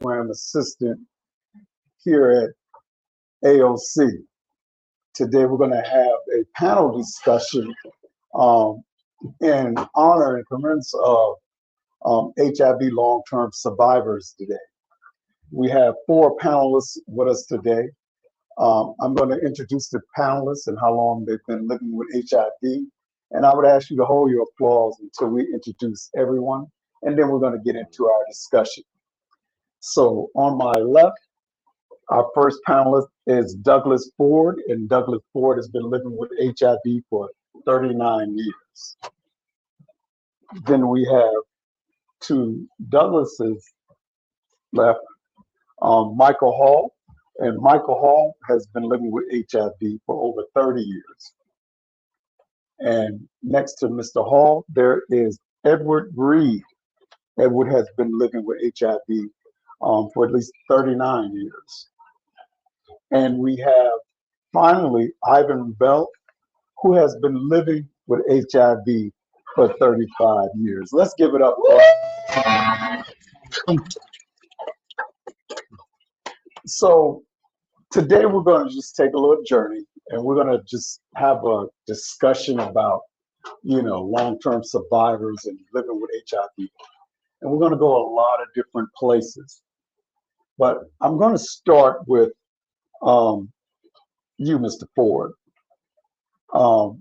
program assistant here at AOC. Today we're going to have a panel discussion in honor and commence of HIV Long Term Survivors today. We have 4 panelists with us today. I'm going to introduce the panelists and how long they've been living with HIV. And I would ask you to hold your applause until we introduce everyone. And then we're going to get into our discussion. So on my left, our first panelist is Douglas Ford. And Douglas Ford has been living with HIV for 39 years. Then we have to Douglas's left, Michael Hall. And Michael Hall has been living with HIV for over 30 years. And next to Mr. Hall, there is Edward Reed. Edward has been living with HIV for at least 39 years. And we have finally Ivan Bell, who has been living with HIV for 35 years. Let's give it up for So today we're going to just take a little journey and we're going to just have a discussion about, long-term survivors and living with HIV. And we're going to go a lot of different places. But I'm going to start with you, Mr. Ford. I want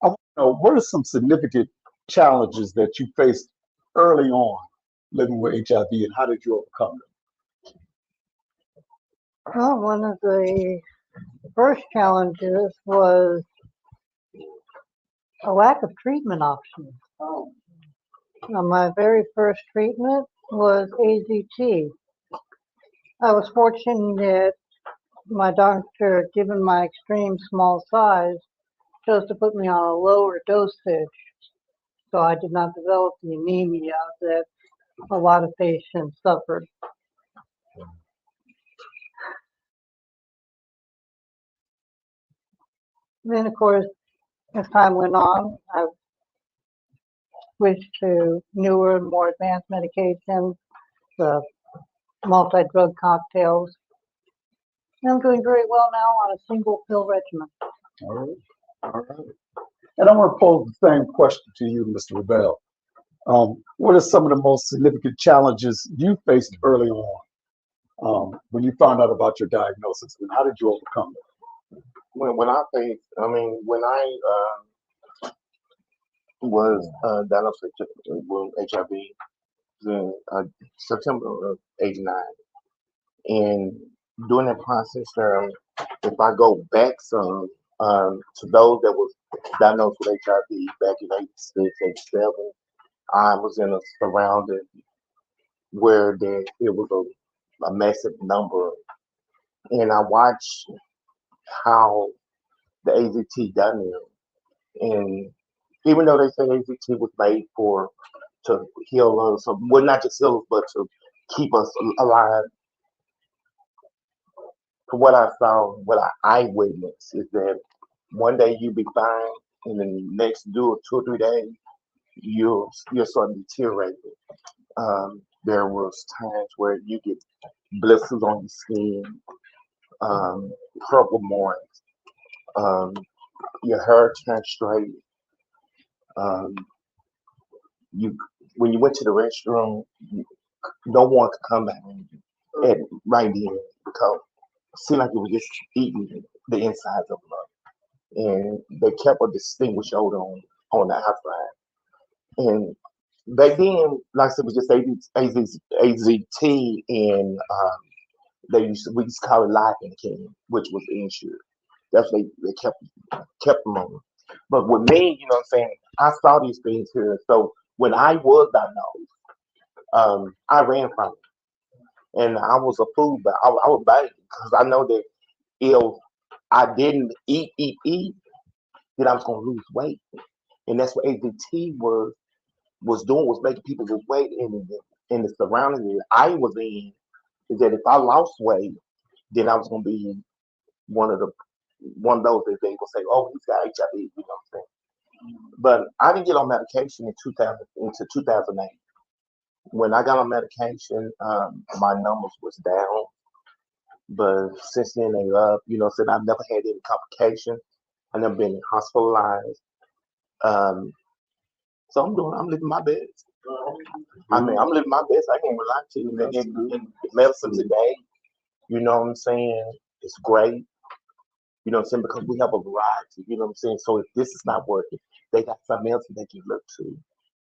to know, what are some significant challenges that you faced early on living with HIV, and how did you overcome them? Well, one of the first challenges was a lack of treatment options. My very first treatment was AZT. I was fortunate that my doctor, given my extreme small size, chose to put me on a lower dosage, so I did not develop the anemia that a lot of patients suffered. Then, of course, as time went on, I switched to newer and more advanced medications, the multi-drug cocktails. And I'm doing very well now on a single pill regimen. All right. All right. And I want to pose the same question to you, Mr. Rebel. What are some of the most significant challenges you faced early on when you found out about your diagnosis, and how did you overcome it? When I faced, when I was diagnosed with HIV in September of '89, and during that process, if I go back some to those that was diagnosed with HIV back in '86, '87, I was in a surrounding where it was a massive number, and I watched how the AZT done it. And even though they say AZT was made to heal us, well, not just heal us, but to keep us alive, from what I saw, what I witnessed is that one day you be fine, and then the next 2 or 3 days, you're sort of deteriorating. There was times where you get blisters on your skin, purple marks, your hair turned straight. When you went to the restroom, no one could come back right then because it seemed like it was just eating the insides of them, and they kept a distinguished odor on the outside. And back then, like I said, it was just AZT, and we used to call it lidocaine, which was insured. That's what they kept them on. But with me, you know what I'm saying, I saw these things here. So when I was diagnosed, I ran from it. And I was a fool, but I was bad because I know that if I didn't eat, then I was going to lose weight. And that's what AZT was doing, was making people lose weight. In the surroundings that I was in, is that if I lost weight, then I was going to be one of those that they will say, oh, he's got HIV, you know what I'm saying? But I didn't get on medication into 2008. when I got on medication, my numbers was down, but since then they up. Said I've never had any complications. I never been hospitalized. Um, so I'm living my best. I mean, I'm living my best. I can't lie to you. The medicine today, you know what I'm saying, it's great. You know what I'm saying? Because we have a variety, you know what I'm saying? So if this is not working, they got something else that they can look to.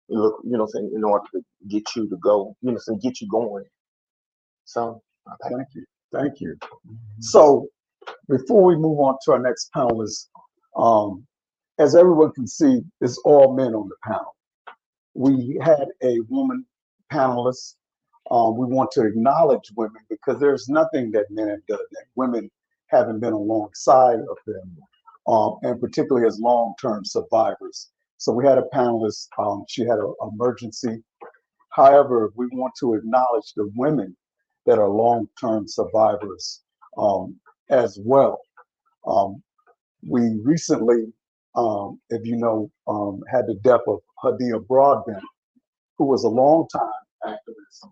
Look, you know what I'm saying, in order to get you to go, you know what I'm saying, get you going. So Thank you. Thank you. So before we move on to our next panelist, um, as everyone can see, it's all men on the panel. We had a woman panelist. We want to acknowledge women because there's nothing that men have done that women haven't been alongside of them, and particularly as long-term survivors. So we had a panelist. She had an emergency. However, we want to acknowledge the women that are long-term survivors as well. Um, we recently, if you know, had the death of Hadia Broadbent, who was a longtime activist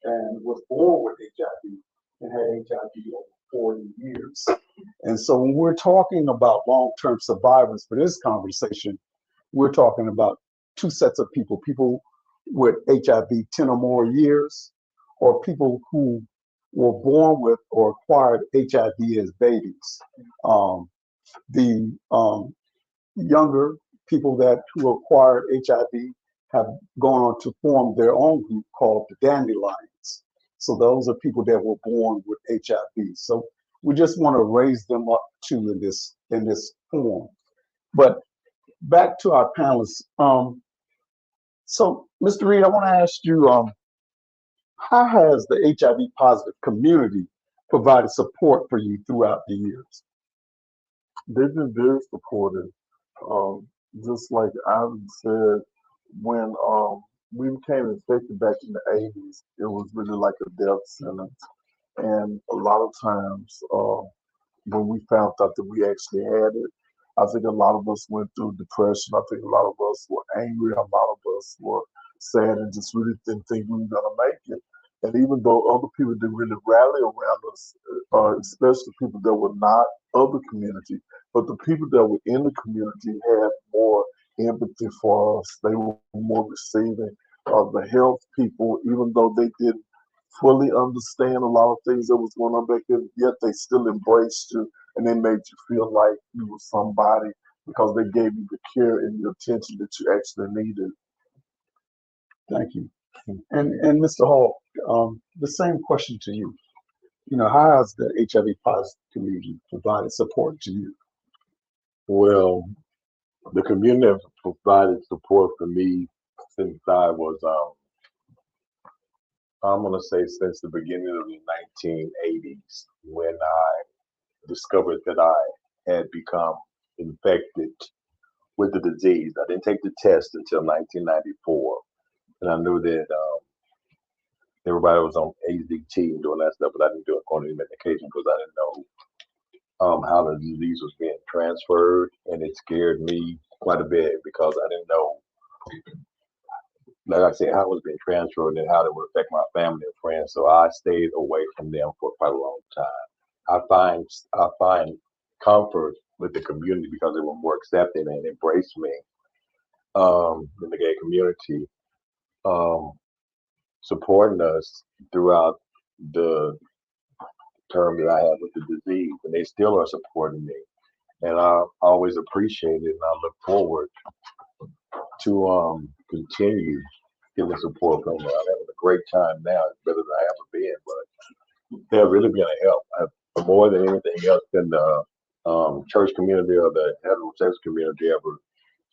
and was born with HIV and had HIV over 40 years. And so when we're talking about long-term survivors for this conversation, we're talking about two sets of people with HIV 10 or more years, or people who were born with or acquired HIV as babies. The younger people who acquired HIV have gone on to form their own group called the Dandelions. So those are people that were born with HIV. So we just want to raise them up too in this form. But back to our panelists. So Mr. Reed, I want to ask you, how has the HIV positive community provided support for you throughout the years? They've been very supportive. Um, just like Ivan said, when we became infected back in the 80s, it was really like a death sentence. And a lot of times, when we found out that we actually had it, I think a lot of us went through depression. I think a lot of us were angry. A lot of us were sad and just really didn't think we were going to make it. And even though other people didn't really rally around us, especially people that were not of the community, but the people that were in the community had more empathy for us. They were more receiving of the health people, even though they didn't fully understand a lot of things that was going on back then, yet they still embraced you and they made you feel like you were somebody because they gave you the care and the attention that you actually needed. Thank you. And Mr. Hall, the same question to you. You know, how has the HIV positive community provided support to you? Well, the community has provided support for me since I was, I'm going to say since the beginning of the 1980s when I discovered that I had become infected with the disease. I didn't take the test until 1994. And I knew that everybody was on AZT and doing that stuff, but I didn't do it on any medication because I didn't know how the disease was being transferred, and it scared me quite a bit because I didn't know, like I said, how it was being transferred and how it would affect my family and friends. So I stayed away from them for quite a long time. I find comfort with the community because they were more accepting and embraced me in the gay community, um, supporting us throughout the term that I had with the disease, and they still are supporting me. And I always appreciate it, and I look forward to continue getting support from them. I'm having a great time now. It's better than I ever been, but they're really been a help. More than anything else than the church community or the heterosexual community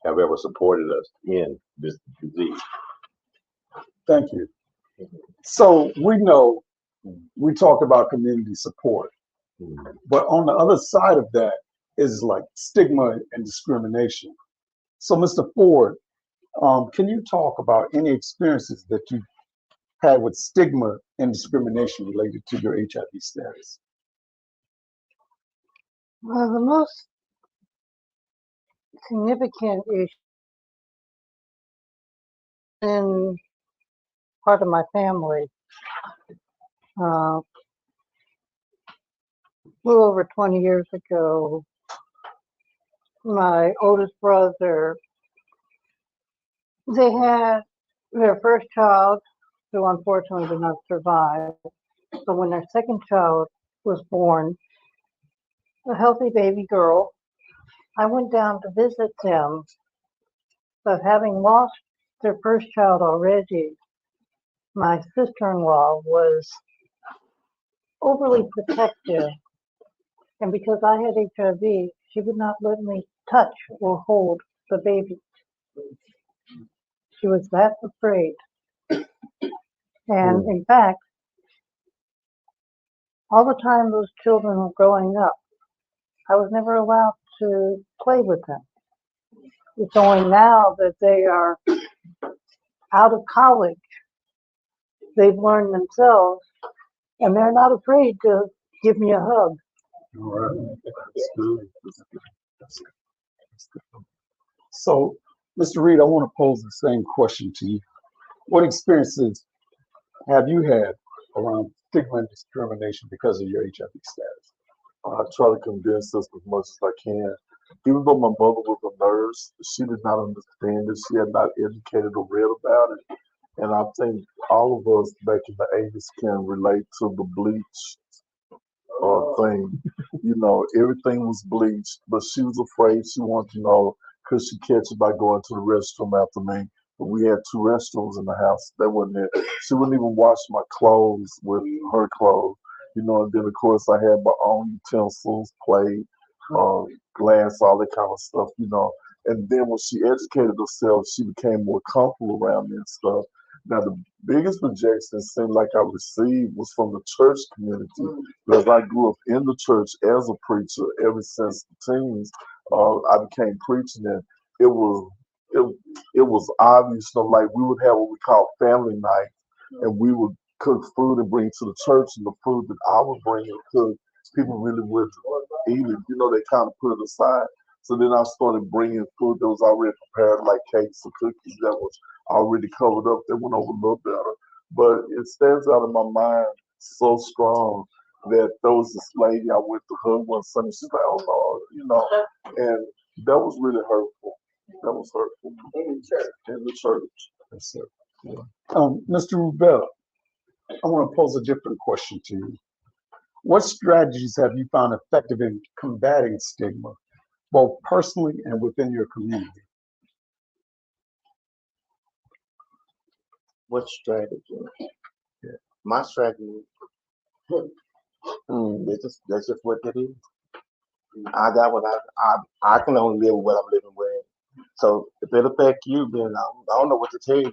have ever supported us in this disease. Thank you. So we know we talked about community support, but on the other side of that is like stigma and discrimination. So Mr. Ford, can you talk about any experiences that you had with stigma and discrimination related to your HIV status? Well, the most significant issue in part of my family. A little over 20 years ago, my oldest brother, they had their first child, who unfortunately did not survive. So when their second child was born, a healthy baby girl, I went down to visit them, but having lost their first child already, my sister-in-law was overly protective, and because I had HIV, she would not let me touch or hold the baby. She was that afraid. And in fact, all the time those children were growing up, I was never allowed to play with them. It's only now that they are out of college, they've learned themselves, and they're not afraid to give me a hug. All right. That's good. That's good. That's good. So, Mr. Reed, I want to pose the same question to you. What experiences have you had around stigma and discrimination because of your HIV status? I try to condense this as much as I can. Even though my mother was a nurse, she did not understand it. She had not educated or read about it. And I think all of us back in the 80s can relate to the bleach thing. You know, everything was bleached, but she was afraid. She wanted to know, could she catch it by going to the restroom after me? But we had two restrooms in the house. That wasn't it. She wouldn't even wash my clothes with her clothes. You know, and then of course I had my own utensils, plate, glass, all that kind of stuff, you know. And then when she educated herself, she became more comfortable around me and stuff. Now the biggest rejection it seemed like I received was from the church community because I grew up in the church as a preacher ever since the teens. I became preaching, and it was it, it was obvious. You know, like we would have what we call family night, and we would cook food and bring to the church, and the food that I would bring and cook, people really would eat it. You know, they kind of put it aside. So then I started bringing food that was already prepared, like cakes and cookies that was already covered up. They went over a little better. But it stands out in my mind so strong that there was this lady I went to hug one Sunday. She's like, oh Lord, you know, and that was really hurtful. That was hurtful. In the church. In the church. Yes, sir. Yeah. Mr. Rubella, I want to pose a different question to you. What strategies have you found effective in combating stigma, both personally and within your community? What strategy? Yeah. My strategy. That's just what it is. I got what I can only live with what I'm living with. So if it affect you, then I don't know what to tell you.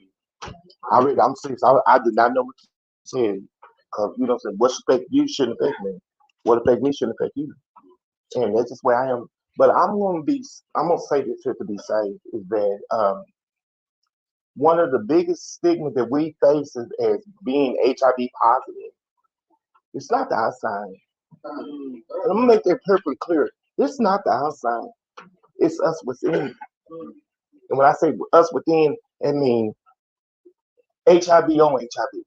I'm serious. I did not know what to tell you. Cause you know, what I'm saying, what affect you shouldn't affect me. What affect me shouldn't affect you. And that's just where I am. But I'm gonna say this here to be safe is that one of the biggest stigmas that we face as being HIV positive, it's not the outside. And I'm gonna make that perfectly clear. It's not the outside. It's us within. And when I say us within, I mean HIV on HIV.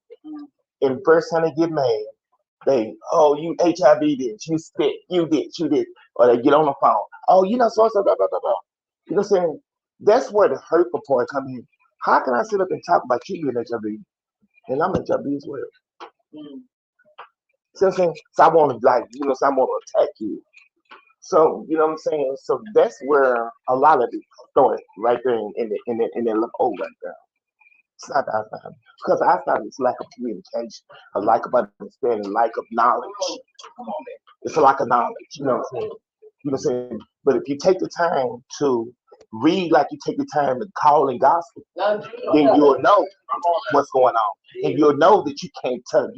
And first time they get mad, oh, you HIV did, you spit, you did. Or they get on the phone. Oh, you know, so, blah, blah, blah, blah. You know what I'm saying? That's where the hurtful part comes in. How can I sit up and talk about you being HIV? And I'm HIV as well. See what I'm saying? So I want to, like, you know, so I want to attack you. So, you know what I'm saying? So that's where a lot of it started right there in that little hole right there. It's not the outside. Because outside is lack of communication, a lack of understanding, lack of knowledge. It's a lack of knowledge, you know what I'm saying? You know what I'm saying? But if you take the time to read like you take the time to call and gospel, then you'll know what's going on. And you'll know that you can't catch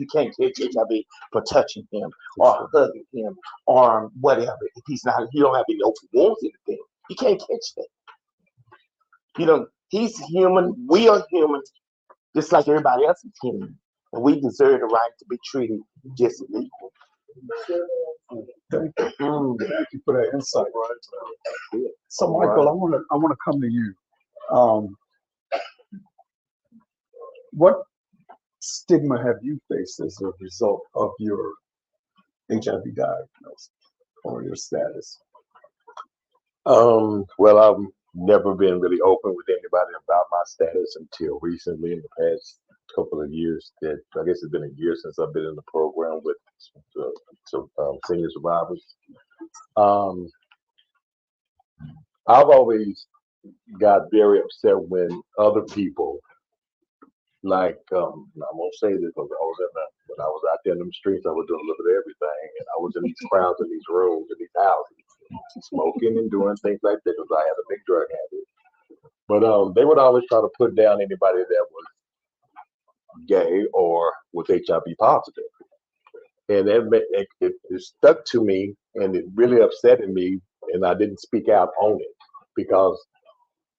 HIV for touching him or hugging him or whatever. If he don't have any open wounds or anything, you can't catch that. You know, he's human, we are human, just like everybody else is human. And we deserve the right to be treated just as equal. Thank you for that insight. So, Michael, I want to come to you. What stigma have you faced as a result of your HIV diagnosis or your status? Well, I've never been really open with anybody about my status until recently in the past couple of years. That I guess it's been a year since I've been in the program with senior survivors. Um, I've always got very upset when other people, like, I won't say this because when I was out there in them streets, I was doing a little bit of everything, and I was in these crowds, in these rooms, in these houses, smoking and doing things like that because I had a big drug habit. But they would always try to put down anybody that was gay or was HIV positive, and it stuck to me, and it really upset me, and I didn't speak out on it because,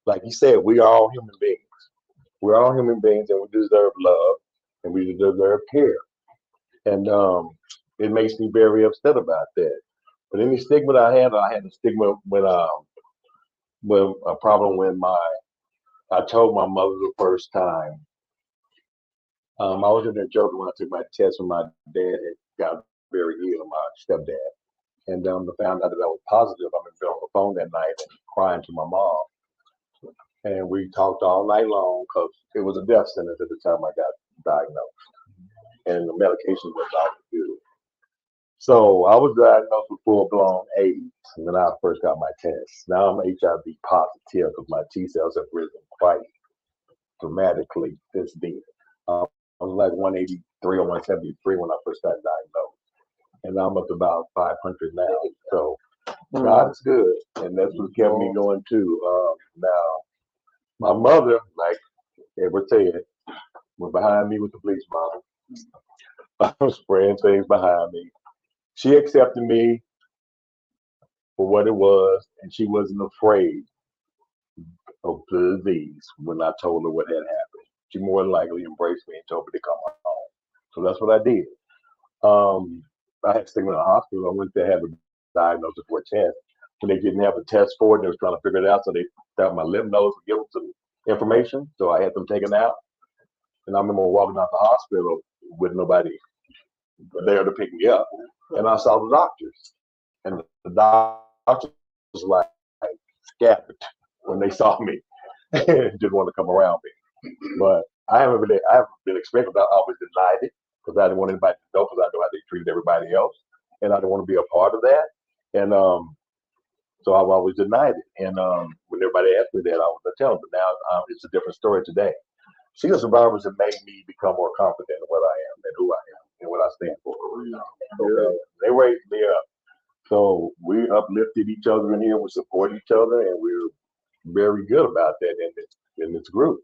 like you said, we are all human beings. We're all human beings, and we deserve love, and we deserve care. And it makes me very upset about that. But any stigma that I had a stigma when a problem when I told my mother the first time. I was in there joking when I took my test when my dad had got very ill, my stepdad, and found out that I was positive. I remember on the phone that night and crying to my mom, and we talked all night long because it was a death sentence at the time I got diagnosed, and the medication was not good. So I was diagnosed with full-blown AIDS when I first got my test. Now I'm HIV positive because my T cells have risen quite dramatically since then. I was like 183 or 173 when I first got diagnosed, and I'm up to about 500 now. So God is good, and that's what kept me going too. Now my mother, like Edward said, was behind me with the police bottle. I was spraying things behind me. She accepted me for what it was, and she wasn't afraid of the disease when I told her what had happened. She more than likely embraced me and told me to come home. So that's what I did. I had to stay in the hospital. I went to have a diagnosis for a test. When they didn't have a test for it, they was trying to figure it out, so they got my lymph nodes to give them some information. So I had them taken out. And I remember walking out the hospital with nobody there to pick me up. And I saw the doctors. And the doctors was like scattered when they saw me and didn't want to come around me. But I haven't been expecting that. I always denied it because I didn't want anybody to know because I know how they treated everybody else. And I didn't want to be a part of that. And so I've always denied it. And when everybody asked me that, I was going to tell them. But now it's a different story today. Senior survivors have made me become more confident in what I am and who I am and what I stand for. Okay? They raised me up. So we uplifted each other in here, we support each other, and we're very good about that in this group.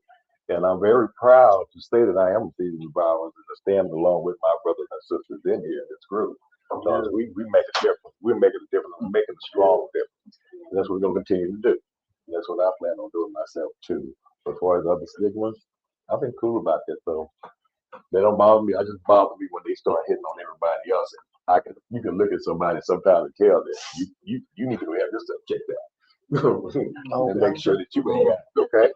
And I'm very proud to say that I am a senior survivor and to stand along with my brothers and sisters in here in this group. Because we make a difference. We're making a difference. We're making a strong difference. And that's what we're going to continue to do. And that's what I plan on doing myself too. As far as other stigmas, I've been cool about that though. They don't bother me. I just bother me when they start hitting on everybody else. And you can look at somebody sometimes and tell that you need to have this stuff checked out. And make sure that you have it, okay?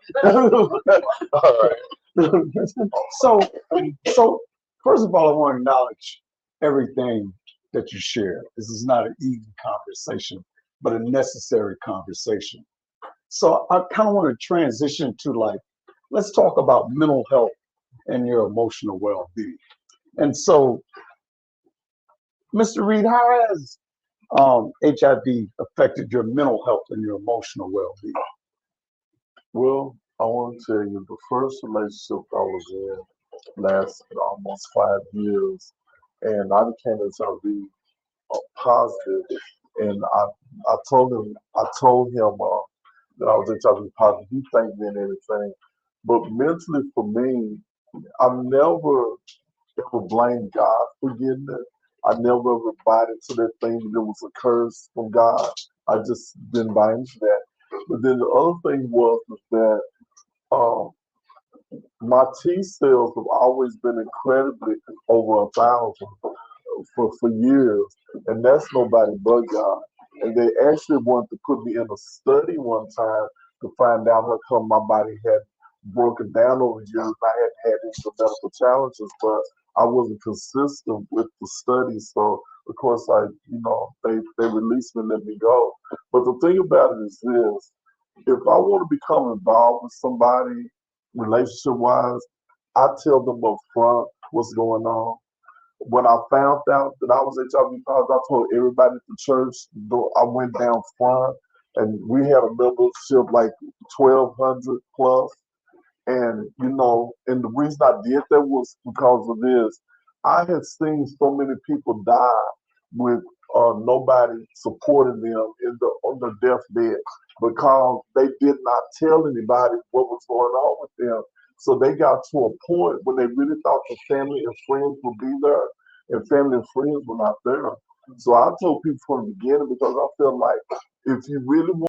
All right. So first of all, I want to acknowledge everything that you share. This is not an easy conversation, but a necessary conversation. So I kind of want to transition to let's talk about mental health and your emotional well-being. And so, Mr. Reed, how has HIV affected your mental health and your emotional well-being? Well, I want to tell you the first relationship I was in lasted almost 5 years, and I became HIV positive. And I told him that I was HIV positive. He thanked me and everything, but mentally for me, I've never ever blamed God for getting it. I never ever bought into that thing that it was a curse from God. I just didn't buy into that. But then the other thing was that um, my T cells have always been incredibly over 1,000 for years, and that's nobody but God. And they actually wanted to put me in a study one time to find out how come my body had broken down over the years. And I hadn't had any of the medical challenges, but I wasn't consistent with the studies. So of course, they released me and let me go. But the thing about it is this: if I want to become involved with somebody, relationship wise, I tell them up front what's going on. When I found out that I was HIV positive, I told everybody at the church. I went down front, and we had a membership like 1,200 plus. And the reason I did that was because of this. I had seen so many people die with nobody supporting them on the deathbed because they did not tell anybody what was going on with them. So they got to a point when they really thought the family and friends would be there, and family and friends were not there. So I told people from the beginning because I felt like if you really want